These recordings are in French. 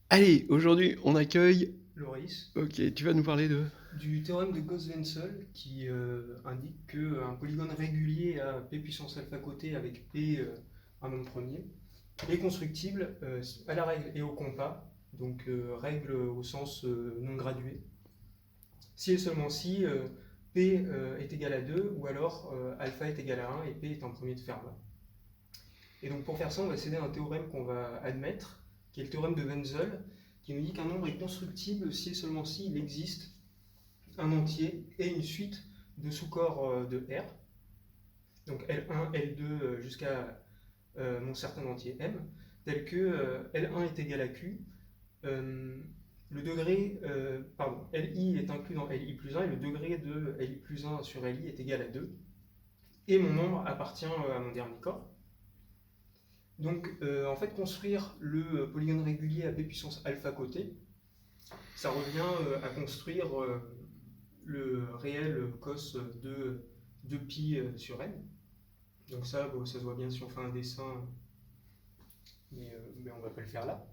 Allez, aujourd'hui, on accueille. Loris, Ok, tu vas nous parler de. du théorème de Gauss-Weinzel qui indique qu'un polygone régulier à p puissance alpha côté avec p un nombre premier est constructible à la règle et au compas, donc règle au sens non gradué, si et seulement si p est égal à 2 ou alors alpha est égal à 1 et p est un premier de Fermat. Et donc pour faire ça, on va céder à un théorème qu'on va admettre, qui est le théorème de Wenzel, qui nous dit qu'un nombre est constructible si et seulement si il existe un entier et une suite de sous-corps de R, donc L1, L2 jusqu'à mon certain entier M, tel que L1 est égal à Q, le degré, Li est inclus dans Li plus 1 et le degré de Li plus 1 sur Li est égal à 2, et mon nombre appartient à mon dernier corps. Donc en fait, construire le polygone régulier à p puissance alpha côté, ça revient à construire le réel cos de pi sur n. Donc ça, bon, ça se voit bien si on fait un dessin, mais on ne va pas le faire là.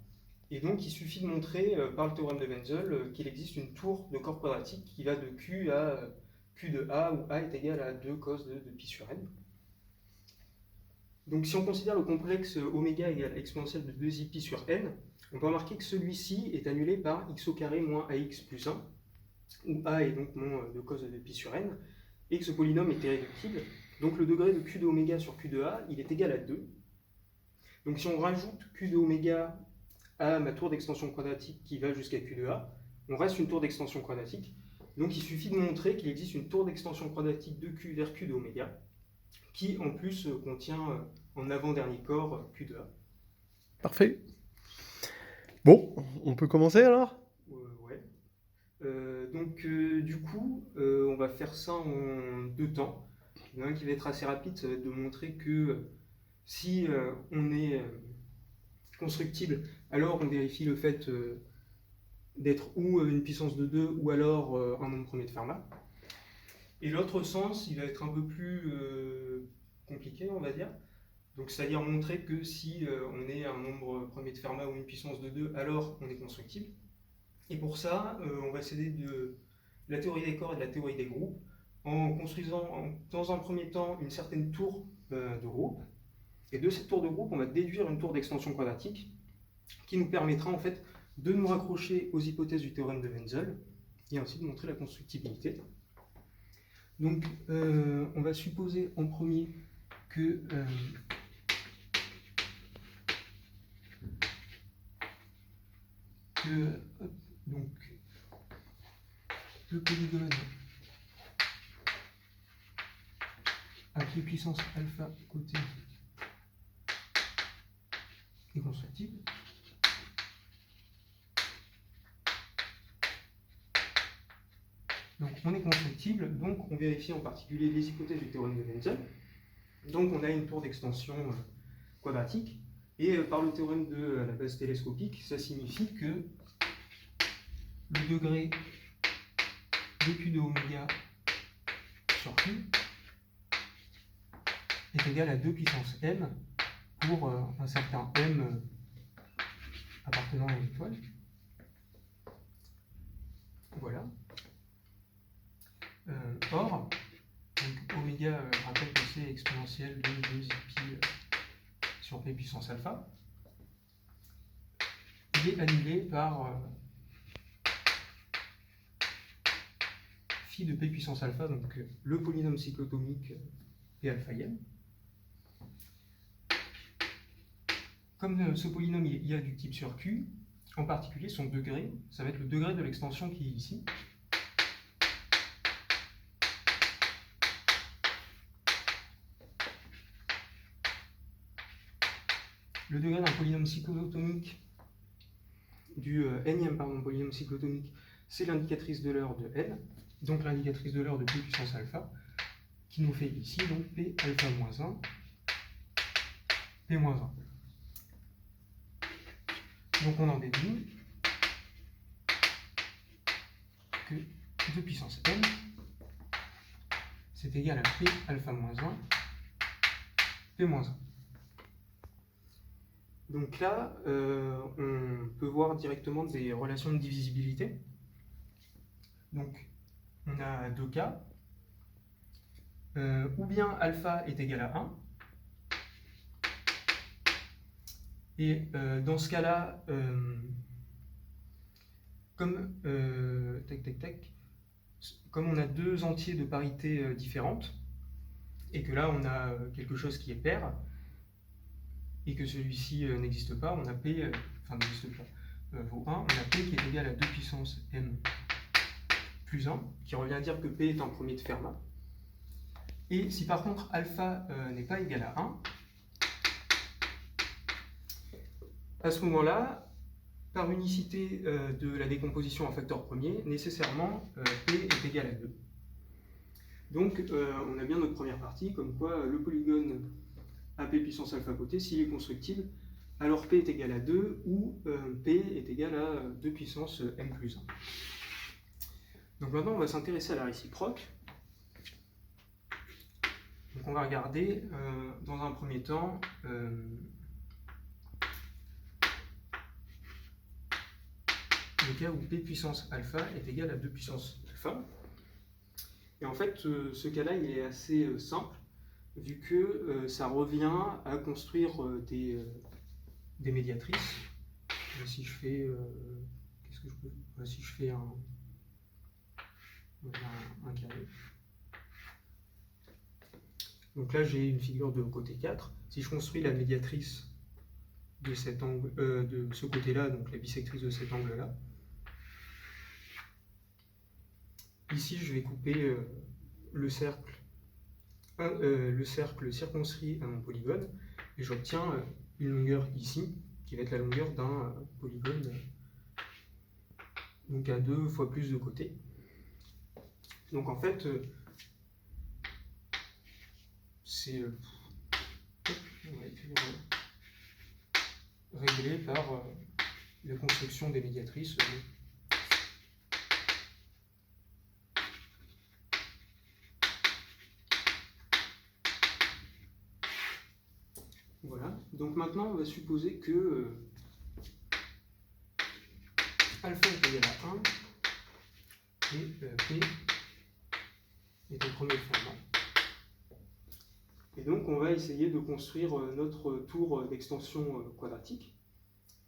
Et donc il suffit de montrer par le théorème de Wenzel qu'il existe une tour de corps quadratique qui va de Q à Q de A, où A est égal à 2 cos de pi sur n. Donc si on considère le complexe oméga égale exponentielle de 2i pi sur n, on peut remarquer que celui-ci est annulé par x au carré moins ax plus 1, où a est donc mon 2 cos de pi sur n, et que ce polynôme est irréductible. Donc le degré de q de oméga sur q de a, il est égal à 2. Donc si on rajoute q de oméga à ma tour d'extension quadratique qui va jusqu'à q de a, on reste une tour d'extension quadratique. Donc il suffit de montrer qu'il existe une tour d'extension quadratique de q vers q de oméga, qui en plus contient en avant-dernier corps q de a. Parfait. Bon, on peut commencer alors. Ouais. Donc du coup, on va faire ça en deux temps. Il y en a un qui va être assez rapide, ça va être de montrer que si on est constructible, alors on vérifie le fait d'être ou une puissance de 2 ou alors un nombre premier de Fermat. Et l'autre sens, il va être un peu plus compliqué, on va dire. Donc c'est-à-dire montrer que si on est un nombre premier de Fermat ou une puissance de 2, alors on est constructible. Et pour ça, on va s'aider de la théorie des corps et de la théorie des groupes en construisant dans un premier temps une certaine tour de groupe. Et de cette tour de groupe, on va déduire une tour d'extension quadratique qui nous permettra en fait de nous raccrocher aux hypothèses du théorème de Wenzel et ainsi de montrer la constructibilité. Donc on va supposer en premier que donc, le polygone à p puissance alpha côté est constructible. Donc on est constructible, donc on vérifie en particulier les hypothèses du théorème de Wenzel. Donc on a une tour d'extension quadratique, et par le théorème de la base télescopique, ça signifie que le degré de q de oméga sur q est égal à 2 puissance m pour un certain m appartenant à une étoile. Voilà. Or, donc oméga, je rappelle que c'est exponentielle de 2 pi sur p puissance alpha. Il est annulé par phi de p puissance alpha, donc le polynôme cyclotomique p alpha m. Comme ce polynôme il est irréductible sur q, en particulier son degré, ça va être le degré de l'extension qui est ici. Le degré d'un polynôme cyclotomique, du nème polynôme cyclotomique, c'est l'indicatrice de l'heure de n, donc l'indicatrice de l'heure de p puissance alpha, qui nous fait ici donc p alpha moins 1, p moins 1. Donc on en déduit que 2 puissance n, c'est égal à p alpha moins 1, p moins 1. Donc là, on peut voir directement des relations de divisibilité. Donc, on a deux cas. Ou bien alpha est égal à 1. Et dans ce cas-là, comme on a deux entiers de parité différentes, et que là on a quelque chose qui est pair, et que celui-ci n'existe pas, on a P, n'existe pas, vaut 1, on a P qui est égal à 2 puissance m plus 1, qui revient à dire que P est un premier de Fermat. Et si par contre alpha n'est pas égal à 1, à ce moment-là, par unicité de la décomposition en facteur premier, nécessairement P est égal à 2. Donc on a bien notre première partie, comme quoi le polygone à P puissance alpha côté, s'il est constructible, alors P est égal à 2 ou P est égal à 2 puissance m plus 1. Donc maintenant on va s'intéresser à la réciproque. Donc on va regarder dans un premier temps le cas où P puissance alpha est égal à 2 puissance alpha. Et en fait, ce cas-là, il est assez simple, vu que ça revient à construire des médiatrices. Si je fais, qu'est-ce que je peux, si je fais un carré. Donc là, j'ai une figure de côté 4. Si je construis la médiatrice de cet angle, de ce côté-là, donc la bisectrice de cet angle-là, ici, je vais couper le cercle circonscrit à mon polygone, et j'obtiens une longueur ici, qui va être la longueur d'un polygone, donc à 2 fois plus de côtés. Donc en fait, c'est on va écrire réglé par la construction des médiatrices. Voilà, donc maintenant on va supposer que alpha est égal à 1 et P est un premier Fermat. Et donc on va essayer de construire notre tour d'extension quadratique.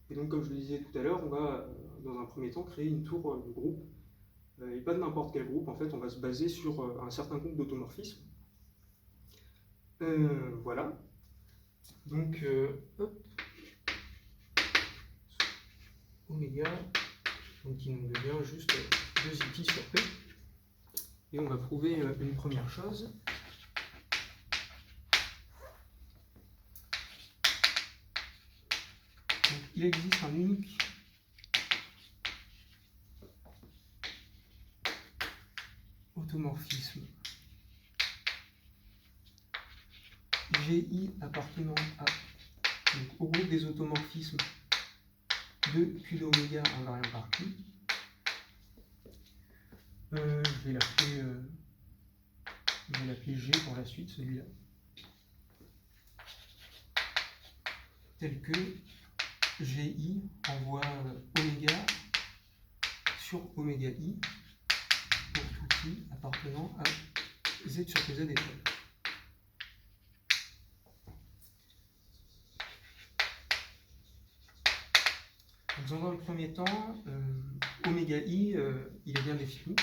Et donc comme je le disais tout à l'heure, on va dans un premier temps créer une tour de groupe. Et pas de n'importe quel groupe, en fait on va se baser sur un certain groupe d'automorphismes. Voilà. Donc, oméga, donc qui nous devient juste 2i sur P. Et on va prouver une première chose. Donc, il existe un unique automorphisme GI appartenant au groupe des automorphismes de Q d'oméga invariant par Q. Je vais l'appeler G pour la suite, celui-là. Tel que GI envoie oméga sur oméga I pour tout I appartenant à Z sur PZ étoile. Donc, dans le premier temps, oméga I, il est bien défini.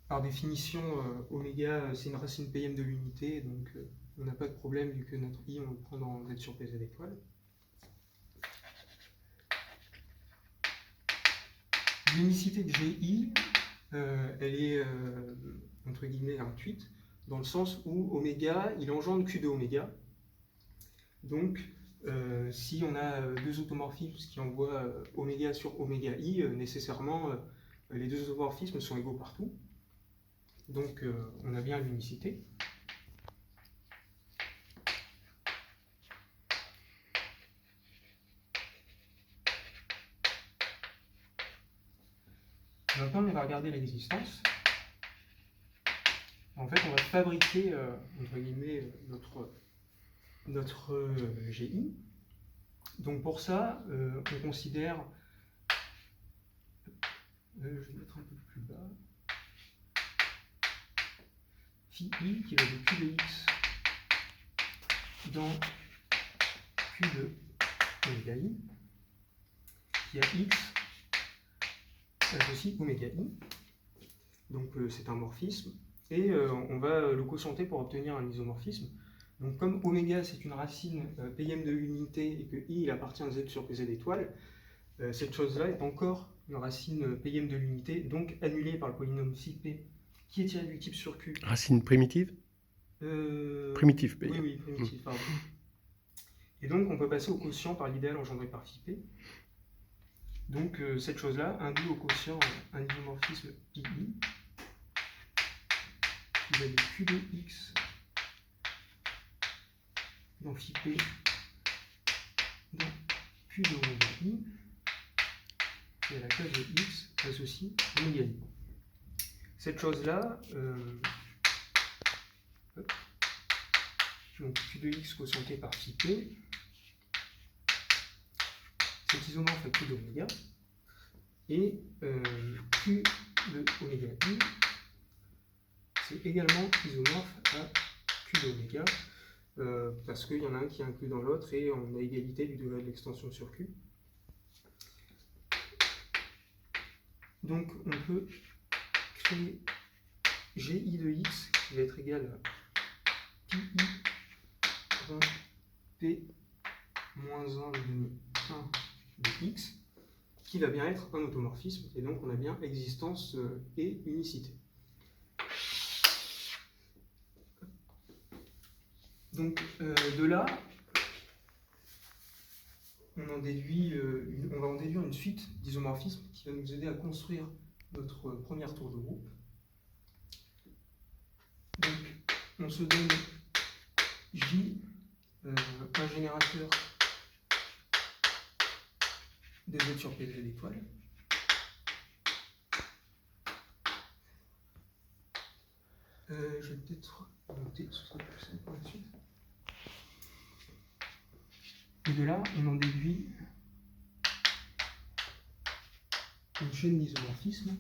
Par définition, oméga, c'est une racine PM de l'unité, donc on n'a pas de problème vu que notre I, on le prend dans Z sur PZ étoile. L'unicité de GI, elle est, entre guillemets, gratuite, dans le sens où oméga, il engendre Q de oméga. Donc, si on a deux automorphismes qui envoient oméga sur oméga I, nécessairement, les deux automorphismes sont égaux partout. Donc, on a bien l'unicité. Maintenant, on va regarder l'existence. En fait, on va fabriquer, entre guillemets, notre notre GI. Donc pour ça, on considère, je vais mettre un peu plus bas, phi I qui va de Q de X dans Q de oméga I, qui a X associe oméga I. Donc c'est un morphisme. Et on va le quotienter pour obtenir un isomorphisme. Donc comme oméga c'est une racine pm de l'unité et que I il appartient à Z sur PZ étoile, cette chose-là est encore une racine pm de l'unité, donc annulée par le polynôme phi p qui est tiré du type sur Q. Racine primitive? Primitive, oui, oui, primitive, pardon. Et donc on peut passer au quotient par l'idéal engendré par phi p. Donc cette chose-là induit au quotient un isomorphisme pi I qui va de Q de X dans phi p dans Q de oméga I et à la case de X associe oméga I. Cette chose-là, donc Q de X quotienté par phi p, c'est isomorphe à Q d'oméga, et Q de oméga I, c'est également isomorphe à Q d'oméga, parce qu'il y en a un qui est inclus dans l'autre et on a égalité du degré de l'extension sur Q. Donc on peut créer GI de X qui va être égal à pi I rond P moins 1 de 1 de X, qui va bien être un automorphisme, et donc on a bien existence et unicité. Donc de là, on va en déduire une suite d'isomorphismes qui va nous aider à construire notre première tour de groupe. Donc on se donne J, un générateur de Z sur PZ d'étoiles. Je vais peut-être noter, ce sera plus simple pour la suite. Et de là, on en déduit une chaîne d'isomorphisme.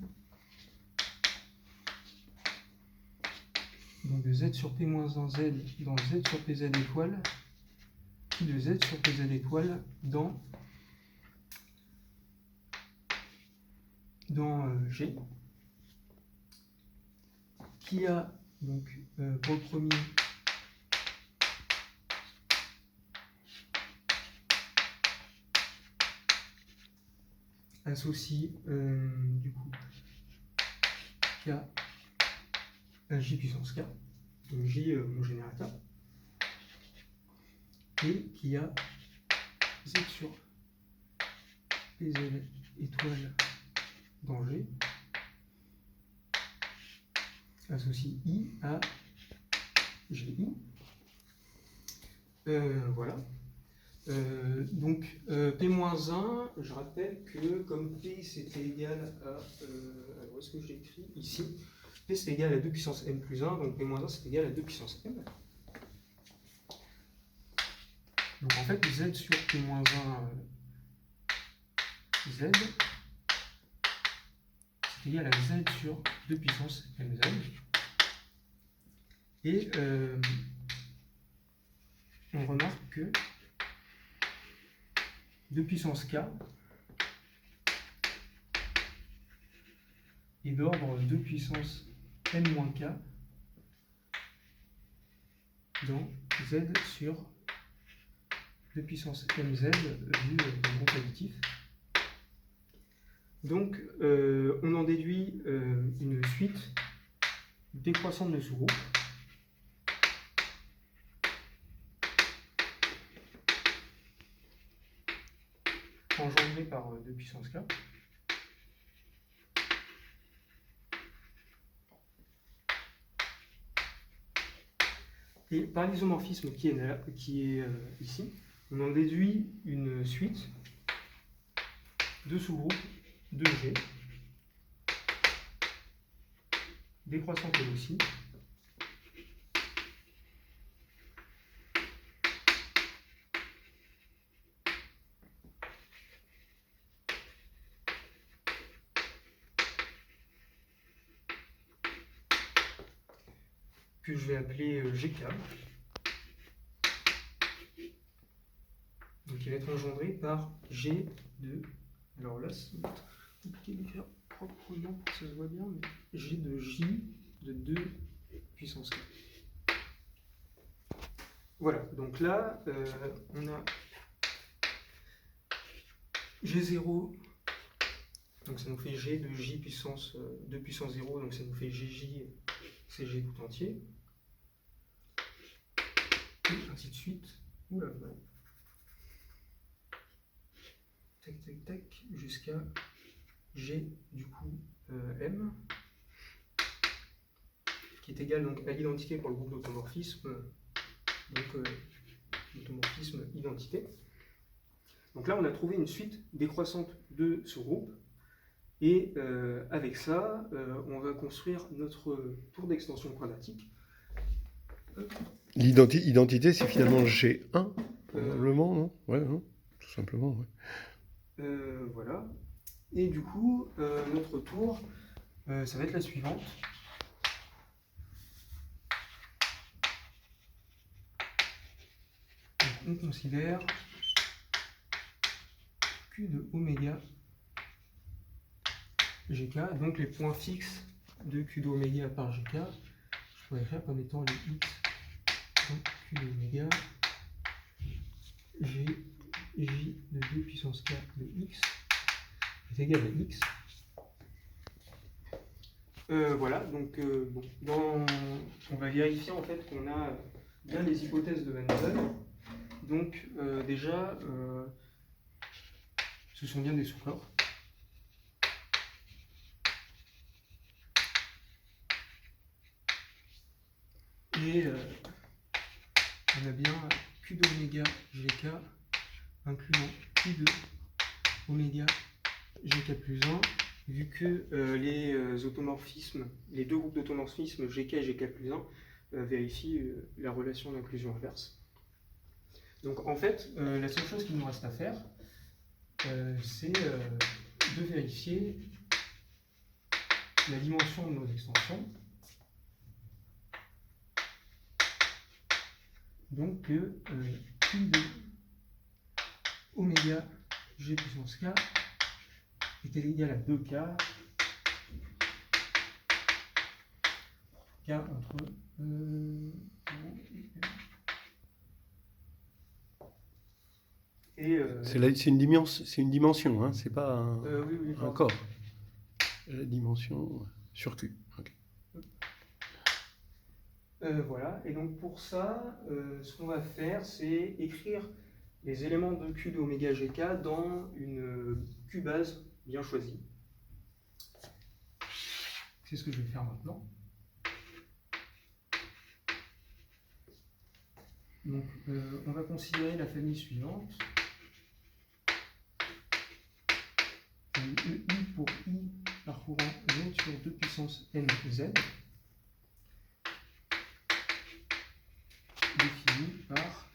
Donc de Z sur P-1Z dans Z sur PZ étoile, puis de Z sur PZ étoile dans G, qui a donc pour le premier associe du coup K à J puissance K, donc J mon générateur, et qui a Z sur PZ étoile dans G associe I à GI. Voilà. Donc P-1, je rappelle que comme P c'était égal à, alors où est-ce que je l'écris ici, P c'est égal à 2 puissance m plus 1, donc P-1 c'est égal à 2 puissance m. Donc en fait Z sur P-1 Z c'est égal à Z sur 2 puissance mz. Et on remarque que 2 puissance k est d'ordre 2 puissance n-k dans z sur 2 puissance mz vu le groupe additif. Donc on en déduit une suite décroissante de sous-groupes. Engendré par 2 puissance k. Et par l'isomorphisme qui est ici, on en déduit une suite de sous-groupes de G, décroissante elle aussi, que je vais appeler GK. Donc il va être engendré par G de... Alors là, c'est compliqué d'écrire proprement pour que ça se voit bien, mais G de J de 2 puissance 4. Voilà, donc là, on a G0, donc ça nous fait G de J puissance 2 puissance 0, donc ça nous fait GJ, c'est G tout entier. Et ainsi de suite. Oula, voilà. Tac, tac, tac, jusqu'à G, du coup, M, qui est égal donc, à l'identité pour le groupe d'automorphisme, donc l'automorphisme identité. Donc là, on a trouvé une suite décroissante de ce groupe, et avec ça, on va construire notre tour d'extension quadratique. L'identité, c'est finalement G1, probablement, non? Ouais, hein, tout simplement, ouais. Voilà. Et du coup, notre tour, ça va être la suivante. Donc, on considère Q de oméga GK, donc les points fixes de Q de oméga par GK, je pourrais faire comme étant les X, donc Q de oméga, G, J de 2 puissance 4 de X est égal à X. Voilà, donc bon, on va vérifier en fait qu'on a bien les hypothèses de Van Dongen. Donc déjà, ce sont bien des sous-corps. Et on a bien Q d'oméga GK incluant Q de oméga GK plus 1, vu que les automorphismes, les deux groupes d'automorphismes GK et GK plus 1 vérifient la relation d'inclusion inverse. Donc en fait, la seule chose qu'il nous reste à faire, c'est de vérifier la dimension de nos extensions. Donc que Q de oméga G puissance K est égal à 2K, K entre C'est une dimension, hein, c'est pas un corps. La dimension sur Q. Okay. Voilà, et donc pour ça, ce qu'on va faire, c'est écrire les éléments de Q de oméga GK dans une Q-base bien choisie. C'est ce que je vais faire maintenant. Donc, on va considérer la famille suivante. EI pour I parcourant Z sur 2 puissance n z, défini par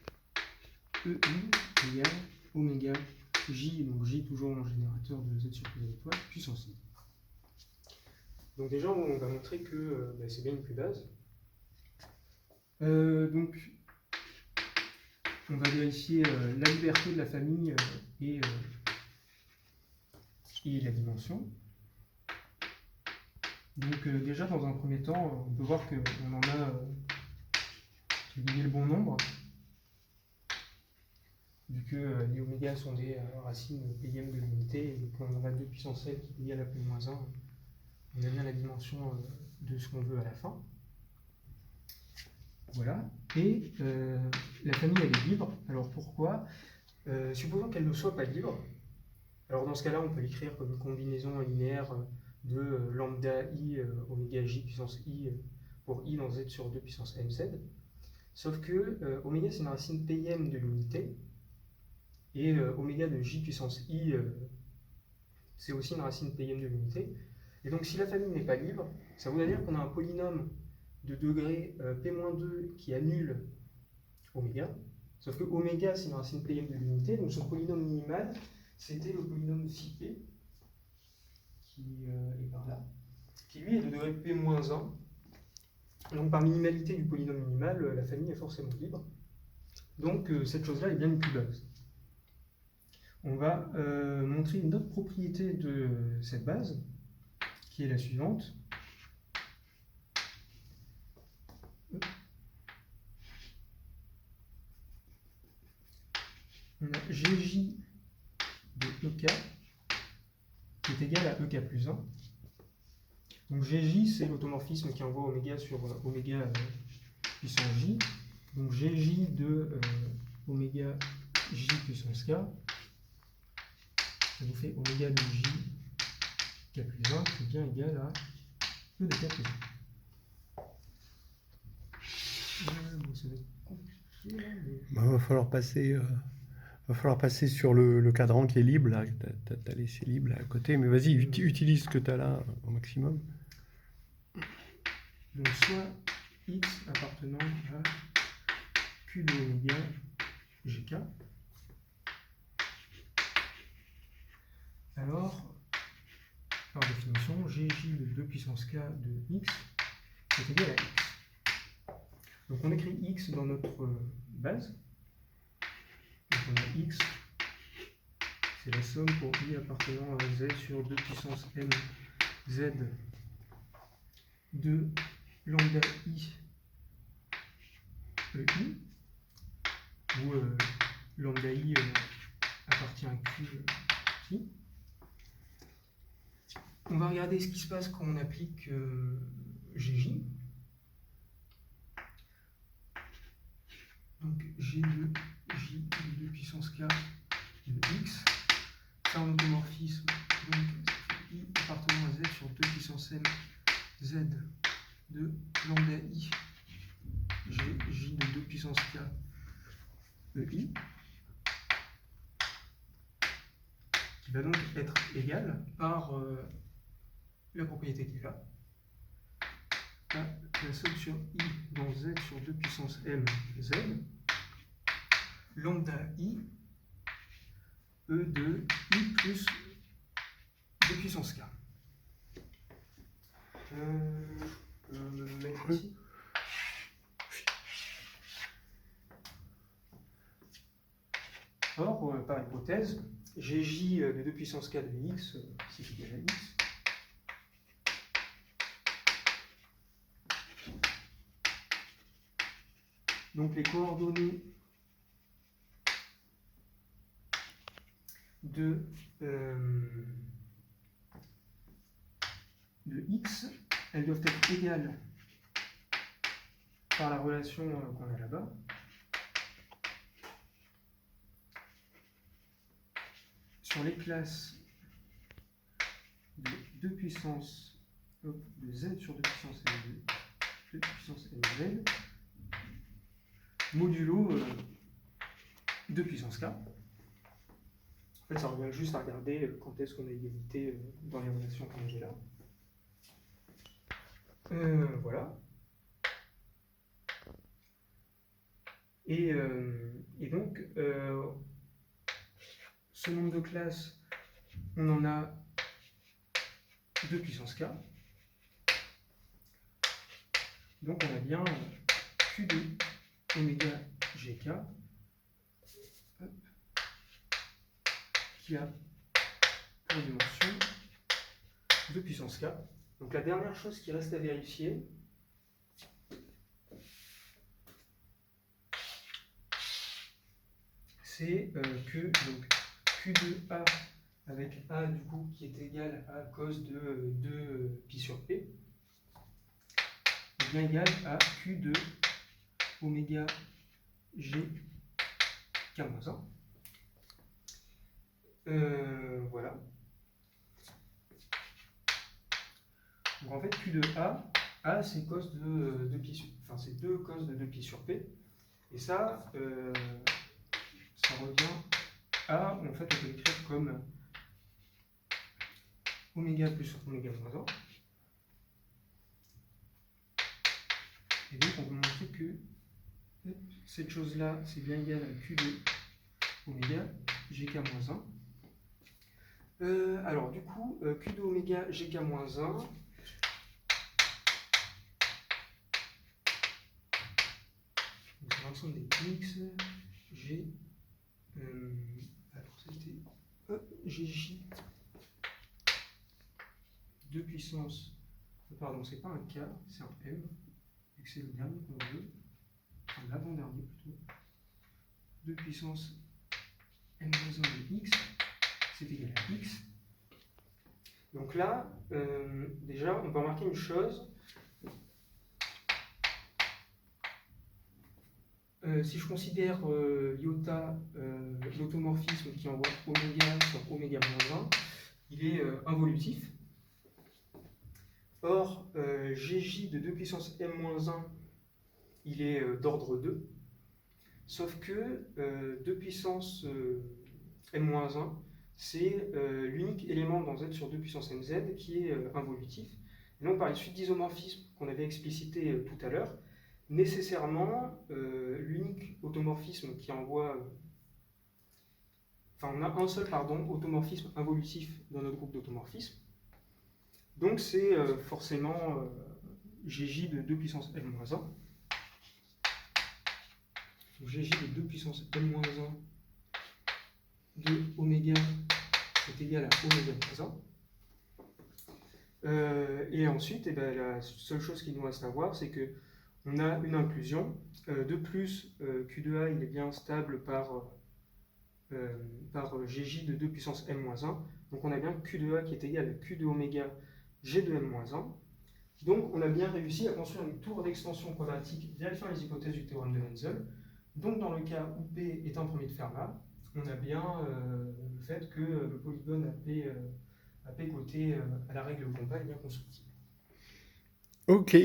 EI égale oméga J, donc J toujours mon générateur de Z sur P étoile, puissance I. Donc déjà, on va montrer que c'est bien une Q-base. Donc, on va vérifier la liberté de la famille et la dimension. Donc déjà, dans un premier temps, on peut voir qu'on en a gagné le bon nombre, vu que les oméga sont des racines plième de l'unité, et qu'on en a 2 puissance n qui est égal à P-1, on a bien la dimension de ce qu'on veut à la fin. Voilà, et la famille elle est libre. Alors pourquoi? Supposons qu'elle ne soit pas libre. Alors dans ce cas-là, on peut l'écrire comme une combinaison linéaire de lambda i oméga j puissance i pour i dans z sur 2 puissance mz. Sauf que oméga c'est une racine pm de l'unité, et oméga de j puissance i c'est aussi une racine pm de l'unité. Et donc si la famille n'est pas libre, ça voudrait dire qu'on a un polynôme de degré p-2 qui annule oméga. Sauf que oméga c'est une racine pm de l'unité, donc son polynôme minimal c'était le polynôme phi p, qui est par là, qui lui est de degré p-1, Donc par minimalité du polynôme minimal, la famille est forcément libre. Donc cette chose-là est bien une Q-base. On va montrer une autre propriété de cette base, qui est la suivante. On a GJ de EK qui est égal à EK plus 1. Donc GJ, c'est l'automorphisme qui envoie oméga sur oméga puissance J. Donc GJ de oméga J puissance K, ça nous fait oméga de J K plus 1 qui est bien égal à E de K plus 1. Bon, ça va être compliqué là, mais... Bah, va falloir passer sur le cadran qui est libre, là. T'as laissé libre là, à côté, mais vas-y, utilise ce que tu as là au maximum. Donc soit x appartenant à q de oméga gk. Alors, par définition, gj de 2 puissance k de x est égal à x. Donc on écrit x dans notre base. Donc on a x, c'est la somme pour i appartenant à z sur 2 puissance m z de lambda i ei, où lambda i appartient à q ici. On va regarder ce qui se passe quand on applique gj. Donc g de j de 2 puissance k de x, c'est un automorphisme, donc i appartenant à z sur 2 puissance m z de lambda i g j de 2 puissance k ei, qui va donc être égal par la propriété qui est là, à la somme sur i dans z sur 2 puissance m z, lambda i e de i plus 2 puissance k. Je peux me mettre ici. Or, par hypothèse, gj de 2 puissance k de x, c'est égal à x. Donc les coordonnées de x, elles doivent être égales par la relation qu'on a là-bas. Sur les classes de 2 puissance de z sur 2 puissance m2, 2 puissance mz, modulo 2 puissance k. En fait, ça revient juste à regarder quand est-ce qu'on a égalité dans les relations qu'on j'ai là. Voilà. Et donc, ce nombre de classes, on en a 2 puissance k. Donc, on a bien q de oméga gk qui a pour dimension 2 puissance k. Donc la dernière chose qui reste à vérifier, c'est que donc, q de a avec a du coup qui est égal à cos de 2 pi sur p est bien égal à q de oméga g k-1. Voilà. Donc en fait, Q de A c'est cos de 2 pi sur, enfin c'est 2 cos de 2 pi sur P. Et ça, ça revient à, en fait, on peut l'écrire comme oméga plus oméga moins 1. Et donc on peut montrer que cette chose-là, c'est bien égal à Q de oméga gk moins 1. Alors du coup, Q de oméga gk moins 1, l'ensemble des x, G, alors c'était GJ de puissance, pardon, c'est pas un K, c'est un M, vu que c'est le dernier qu'on veut, enfin l'avant-dernier plutôt, de puissance M-1 de x, c'est égal à x. Donc là, déjà, on peut remarquer une chose. Si je considère iota, l'automorphisme qui envoie oméga sur oméga-1, il est involutif. Or, Gj de 2 puissance m-1, il est d'ordre 2. Sauf que 2 puissance m-1, c'est l'unique élément dans z sur 2 puissance mz qui est involutif. Et donc, par les suites d'isomorphisme qu'on avait explicité tout à l'heure, nécessairement, l'unique automorphisme qui envoie... Enfin, on a un seul, automorphisme involutif dans notre groupe d'automorphismes. Donc, c'est forcément Gj de 2 puissance m-1. Donc, Gj de 2 puissance m-1 de oméga est égal à oméga-1. Et ensuite, la seule chose qu'il nous reste à voir, c'est qu'on a une inclusion. De plus, Q2A il est bien stable par Gj de 2 puissance m-1. Donc on a bien Q2A qui est égal à Q de oméga G de m-1. Donc on a bien réussi à construire une tour d'extension quadratique vérifiant les hypothèses du théorème de Wenzel. Donc dans le cas où P est un premier de Fermat, on a bien le fait que le polygone à P côté à la règle au compas est bien constructible. Ok.